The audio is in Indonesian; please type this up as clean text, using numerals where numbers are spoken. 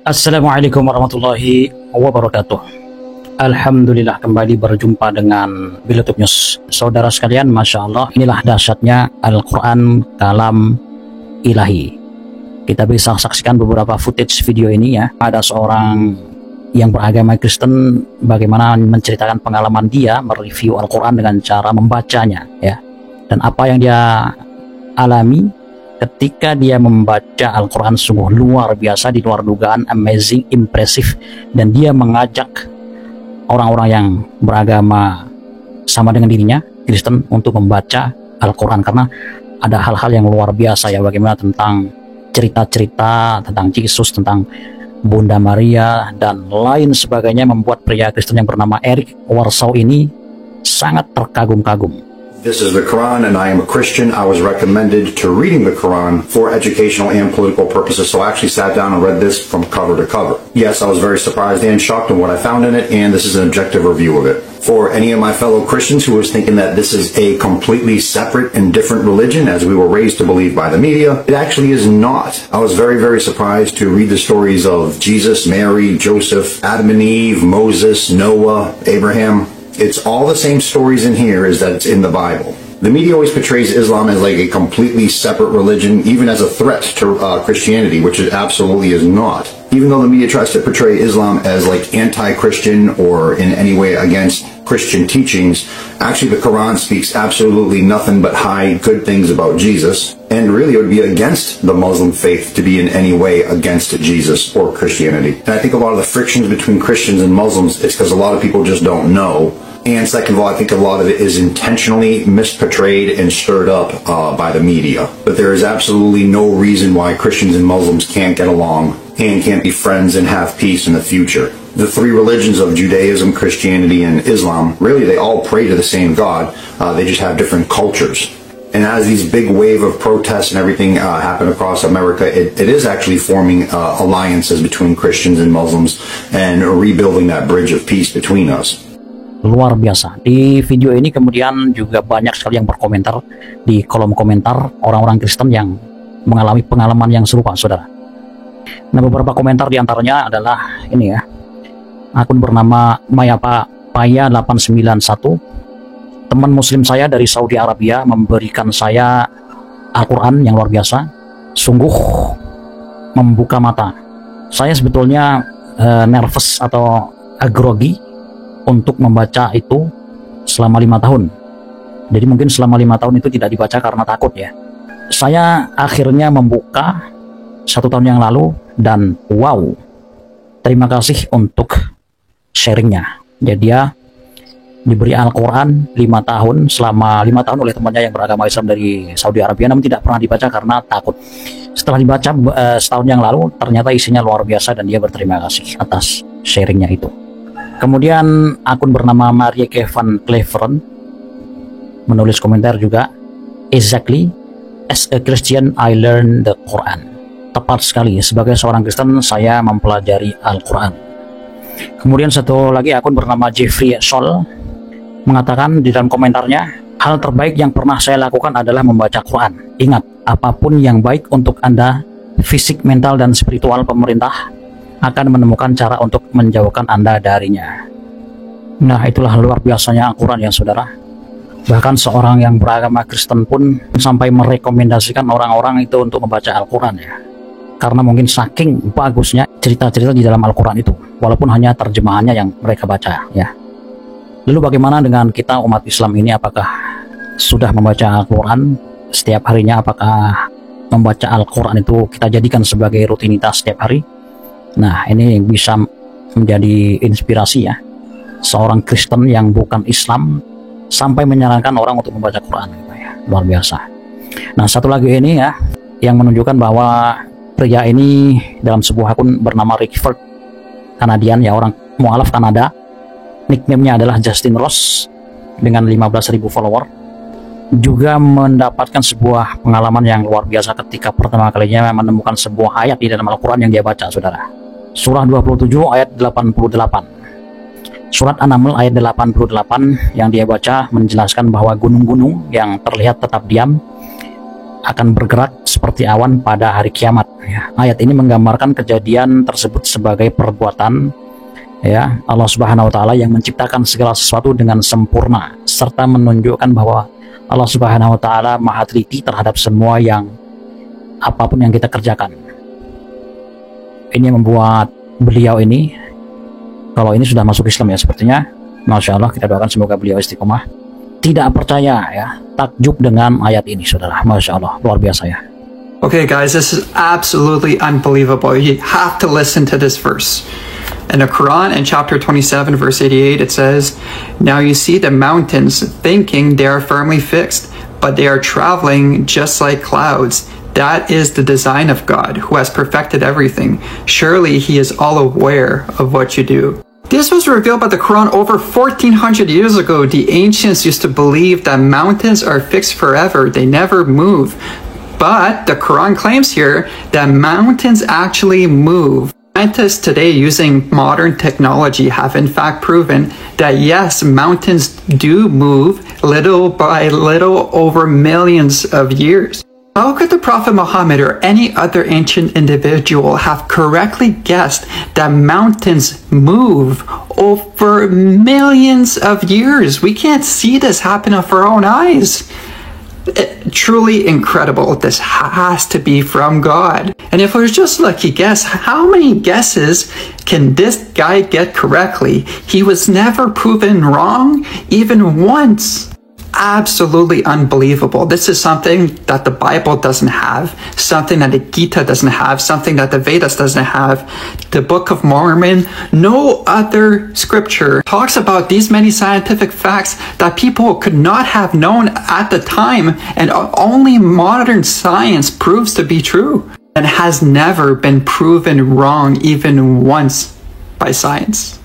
Assalamualaikum warahmatullahi wabarakatuh. Alhamdulillah kembali berjumpa dengan Bilutup News. Saudara sekalian, Masya Allah, inilah dahsyatnya Al-Quran kalam ilahi. Kita bisa saksikan beberapa footage video ini ya. Ada seorang yang beragama Kristen bagaimana menceritakan pengalaman dia mereview Al-Quran dengan cara membacanya ya. Dan apa yang dia alami ketika dia membaca Al-Quran sungguh luar biasa, di luar dugaan, amazing, impresif. Dan dia mengajak orang-orang yang beragama sama dengan dirinya, Kristen, untuk membaca Al-Quran. Karena ada hal-hal yang luar biasa ya, bagaimana tentang cerita-cerita tentang Yesus, tentang Bunda Maria, dan lain sebagainya, membuat pria Kristen yang bernama Eric Warsaw ini sangat terkagum-kagum. This is the Quran and I am a Christian. I was recommended to reading the Quran for educational and political purposes, so I actually sat down and read this from cover to cover. Yes, I was very surprised and shocked at what I found in it, and this is an objective review of it. For any of my fellow Christians who was thinking that this is a completely separate and different religion, as we were raised to believe by the media, it actually is not. I was very, very surprised to read the stories of Jesus, Mary, Joseph, Adam and Eve, Moses, Noah, Abraham. It's all the same stories in here as that it's in the Bible. The media always portrays Islam as like a completely separate religion, even as a threat to Christianity, which it absolutely is not. Even though the media tries to portray Islam as like anti-Christian or in any way against Christian teachings, actually the Quran speaks absolutely nothing but high, good things about Jesus. And really it would be against the Muslim faith to be in any way against Jesus or Christianity. And I think a lot of the frictions between Christians and Muslims is because a lot of people just don't know. And second of all, I think a lot of it is intentionally misportrayed and stirred up by the media. But there is absolutely no reason why Christians and Muslims can't get along and can't be friends and have peace in the future. The three religions of Judaism, Christianity, and Islam, really they all pray to the same God. They just have different cultures. And as these big wave of protests and everything happen across America, it is actually forming alliances between Christians and Muslims and rebuilding that bridge of peace between us. Luar biasa. Di video ini kemudian juga banyak sekali yang berkomentar di kolom komentar, orang-orang Kristen yang mengalami pengalaman yang serupa, saudara. Nah, beberapa komentar diantaranya adalah ini ya. Akun bernama Mayapa Paya 891. Teman muslim saya dari Saudi Arabia memberikan saya Al-Quran yang luar biasa. Sungguh membuka mata. Saya sebetulnya nervous atau grogi untuk membaca itu selama 5 tahun. Jadi mungkin selama 5 tahun itu tidak dibaca karena takut ya. Saya akhirnya membuka 1 tahun yang lalu dan wow, terima kasih untuk sharingnya. Jadi dia diberi Al-Quran 5 tahun, selama 5 tahun oleh temannya yang beragama Islam dari Saudi Arabia, namun tidak pernah dibaca karena takut. Setelah dibaca setahun yang lalu, ternyata isinya luar biasa dan dia berterima kasih atas sharingnya itu. Kemudian akun bernama Maria Kevan Cleveren menulis komentar juga, exactly, as a Christian I learned the Quran. Tepat sekali, sebagai seorang Kristen saya mempelajari Al-Quran. Kemudian satu lagi akun bernama Jeffrey Sol mengatakan di dalam komentarnya, hal terbaik yang pernah saya lakukan adalah membaca Quran. Ingat, apapun yang baik untuk Anda, fisik, mental, dan spiritual, pemerintah akan menemukan cara untuk menjauhkan Anda darinya. Nah, itulah luar biasanya Al-Quran ya, saudara. Bahkan seorang yang beragama Kristen pun sampai merekomendasikan orang-orang itu untuk membaca Al-Quran ya. Karena mungkin saking bagusnya cerita-cerita di dalam Al-Quran itu, walaupun hanya terjemahannya yang mereka baca ya. Lalu bagaimana dengan kita umat Islam ini, apakah sudah membaca Al-Quran setiap harinya? Apakah membaca Al-Quran itu kita jadikan sebagai rutinitas setiap hari? Nah, ini bisa menjadi inspirasi ya, seorang Kristen yang bukan Islam sampai menyarankan orang untuk membaca Quran gitu ya. Luar biasa. Nah, satu lagi ini ya, yang menunjukkan bahwa pria ini dalam sebuah akun bernama Rick Ford, Kanadian ya, orang mualaf Kanada. Nickname-nya adalah Justin Ross dengan 15.000 follower. Juga mendapatkan sebuah pengalaman yang luar biasa ketika pertama kalinya menemukan sebuah ayat di dalam Al-Quran yang dia baca, saudara. Surah 27 ayat 88. Surat An-Naml ayat 88 yang dia baca menjelaskan bahwa gunung-gunung yang terlihat tetap diam akan bergerak seperti awan pada hari kiamat. Ya, ayat ini menggambarkan kejadian tersebut sebagai perbuatan ya Allah Subhanahu wa taala yang menciptakan segala sesuatu dengan sempurna serta menunjukkan bahwa Allah Subhanahu wa taala maha teliti terhadap semua yang apapun yang kita kerjakan. Ini yang membuat beliau ini, kalau ini sudah masuk Islam ya sepertinya, Masya Allah, kita doakan semoga beliau istiqomah, tidak percaya ya, takjub dengan ayat ini saudara. Masya Allah, luar biasa ya. Okay guys, this is absolutely unbelievable. You have to listen to this verse. In the Quran, in chapter 27, verse 88, it says, "Now you see the mountains, thinking they are firmly fixed, but they are traveling just like clouds. That is the design of God, who has perfected everything. Surely he is all aware of what you do." This was revealed by the Quran over 1400 years ago. The ancients used to believe that mountains are fixed forever. They never move. But the Quran claims here that mountains actually move. Scientists today using modern technology have in fact proven that yes, mountains do move little by little over millions of years. How could the Prophet Muhammad or any other ancient individual have correctly guessed that mountains move over millions of years? We can't see this happen with our own eyes. Truly incredible. This has to be from God. And if it was just lucky guess, how many guesses can this guy get correctly? He was never proven wrong, even once. Absolutely unbelievable. This is something that the Bible doesn't have, something that the Gita doesn't have, something that the Vedas doesn't have, the Book of Mormon. No other scripture talks about these many scientific facts that people could not have known at the time, and only modern science proves to be true and has never been proven wrong even once by science.